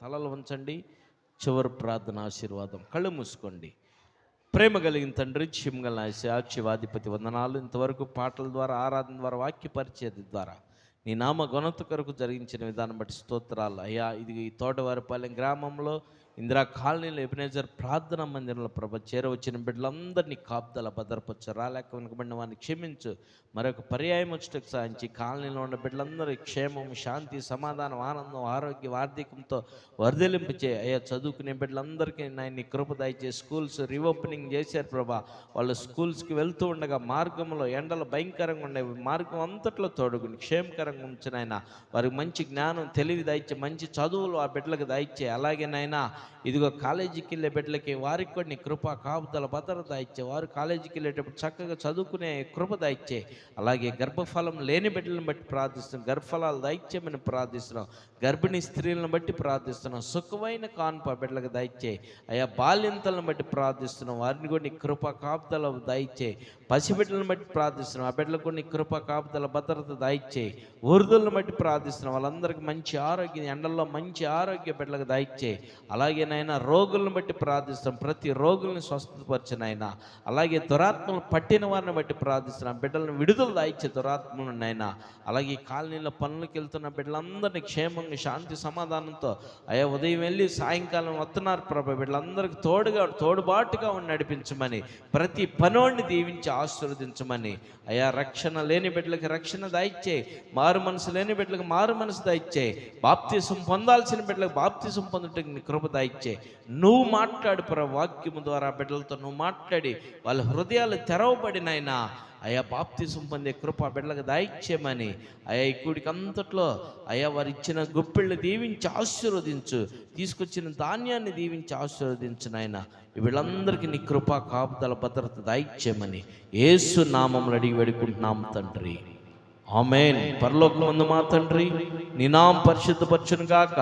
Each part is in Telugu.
తలలు ఉంచండి. చివరి ప్రార్థన ఆశీర్వాదం. కళ్ళు మూసుకోండి. ప్రేమ కలిగిన తండ్రి, చిమ్మగల శివాధిపతి వందనాలు. ఇంతవరకు పాటల ద్వారా, ఆరాధన ద్వారా, వాక్య పరిచయం ద్వారా నీ నామ ఘనత కొరకు జరిగించిన విధానం బట్టి స్తోత్రాలు అయ్యా. ఇది ఈ తోటవారిపాలెం గ్రామంలో ఇందిరా కాలనీలో ఎబినేజర్ ప్రార్థనా మందిరంలో ప్రభ చేరవచ్చిన బిడ్డలందరినీ కాపుదల భద్రపరచు. రాలేక వెనుకబడిన వారిని క్షమించు. మరొక పర్యాయం వచ్చేటకు సాధించి కాలనీలో ఉన్న బిడ్డలందరూ క్షేమం, శాంతి, సమాధానం, ఆనందం, ఆరోగ్యం, ఆర్థికంతో వర్ధలింపచే అయ్యా. చదువుకునే బిడ్డలందరికీ నీ కృప దయచే. స్కూల్స్ రీఓపెనింగ్ చేశారు ప్రభా. వాళ్ళు స్కూల్స్కి వెళ్తూ ఉండగా మార్గంలో ఎండలు భయంకరంగా ఉండేవి, మార్గం అంతట్లో తోడుకుని క్షేమకరంగా ఉంచినైనా వారికి మంచి జ్ఞానం, తెలివి దయచే. మంచి చదువులు ఆ బిడ్డలకు దయచే. అలాగే నైనా ఇదిగో కాలేజీకి వెళ్ళే బిడ్డలకి వారికి కూడా నీ కృప, కాపుదల, భద్రత ఇచ్చే. వారు కాలేజీకి వెళ్ళేటప్పుడు చక్కగా చదువుకునే కృప దయచే. అలాగే గర్భఫలం లేని బిడ్డలను బట్టి ప్రార్థిస్తున్నాం, గర్భఫలాలు దయచేయమని ప్రార్థిస్తున్నాం. గర్భిణీ స్త్రీలను బట్టి ప్రార్థిస్తున్నాం. సుఖమైన కాన్ప బిడ్డలకు దయచే. అయా బాల్యంతలను బట్టి ప్రార్థిస్తున్నాం, వారిని కూడా నీ కృప, కాపుదల దయచే. పసిబిడ్డలను బట్టి ప్రార్థిస్తున్నాం, ఆ బిడ్డలకు నీ కృప, కాపుదల, భద్రత దయచే. వృద్ధులను బట్టి ప్రార్థిస్తున్నాం, వాళ్ళందరికీ మంచి ఆరోగ్యం, ఎండల్లో మంచి ఆరోగ్య బిడ్డలకు దయచే. అలాగే నాయన రోగులను బట్టి ప్రార్థిస్తున్నాం, ప్రతి రోగుల్ని స్వస్థపరిచినైనా. అలాగే దురాత్మలు పట్టిన వారిని బట్టి ప్రార్థిస్తున్నాం, బిడ్డలను విడుదల దాయిచ్చే దురాత్మలనైనా. అలాగే కాలనీలో పనులకు వెళ్తున్న బిడ్డలందరినీ క్షేమంగా, శాంతి, సమాధానంతో అయ్యా ఉదయం వెళ్ళి సాయంకాలం వస్తున్నారు ప్రభా. బిడ్డలందరికీ తోడుబాటుగా ఉండి నడిపించమని, ప్రతి పనోడిని దీవించి ఆశీర్వదించమని అయ్యా. రక్షణ లేని బిడ్డలకి రక్షణ దాయిచ్చే. మారు మనసు లేని బిడ్డలకు మారు మనసు దాయిచ్చే. బాప్తిసం పొందాల్సిన బిడ్డలకు బాప్తిసం పొందటానికి నీ కృప దాయిచ్చే. నువ్వు మాట్లాడు ప్రభు, వాక్యము ద్వారా బిడ్డలతో నువ్వు మాట్లాడి వాళ్ళ హృదయాలు తెరవబడినైనా అయా బాప్తిసం పొందే కృప బిడ్డలకు దాయిచ్చేమని అయా. ఈ కూడికి అంతట్లో అయా వారు ఇచ్చిన గుప్పిళ్ళు దీవించి ఆశీర్వదించు. తీసుకొచ్చిన ధాన్యాన్ని దీవించి ఆశీర్వదించు నాయన. వీళ్ళందరికీ నీ కృప, కాపుదల, భద్రత దాయిచ్చేమని యేసు నామములో అడిగి వేడుకుంటున్నాం తండ్రి, ఆమేన్. పరలోకమందు మా తండ్రి, నీ నామం పరిశుద్ధపరచును గాక,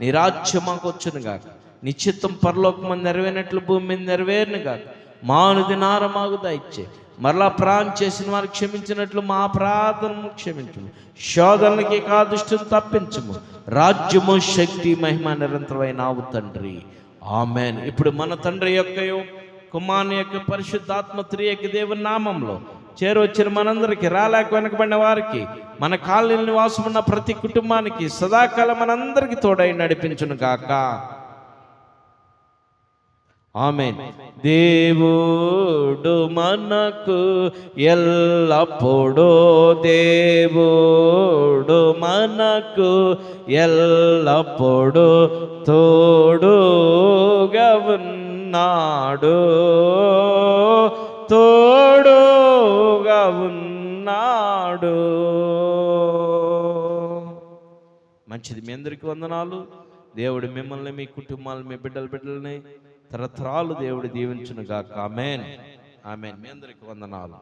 నీ రాజ్యం మాకు వచ్చును గాక, నీ చిత్తం పరలోకమందు నెరవేరినట్లు భూమి మీద నెరవేరును గాక. మా అనుదిన మాకు దయచే. మరలా ప్రాణం చేసిన వారు క్షమించినట్లు మా ప్రార్థనను క్షమించుము. శోధనలకి కాదుష్టం తప్పించుము. రాజ్యము, శక్తి, మహిమ నిరంతరమైనావు తండ్రి, ఆమేన్. ఇప్పుడు మన తండ్రి యొక్కయు కుమారుని యొక్క పరిశుద్ధాత్మ త్రియక దేవుని నామంలో చేరొచ్చిన మనందరికీ, రాలేక వెనకబడిన వారికి, మన కాలనీ నివాసం ఉన్న ప్రతి కుటుంబానికి సదాకాలం మనందరికీ తోడై నడిపించును గాక, ఆమేన్. దేవుడు మనకు ఎల్లప్పుడూ, దేవుడు మనకు ఎల్లప్పుడూ తోడుగా ఉన్నాడు, తోడుగా ఉన్నాడు. మంచిది. మీ అందరికీ వందనాలు. దేవుడు మిమ్మల్ని, మీ కుటుంబాలు, మీ బిడ్డలని తరతరాలు దేవుడు దీవించును గాక, ఆమేన్, ఆమేన్. మీ అందరికీ వందనాలు.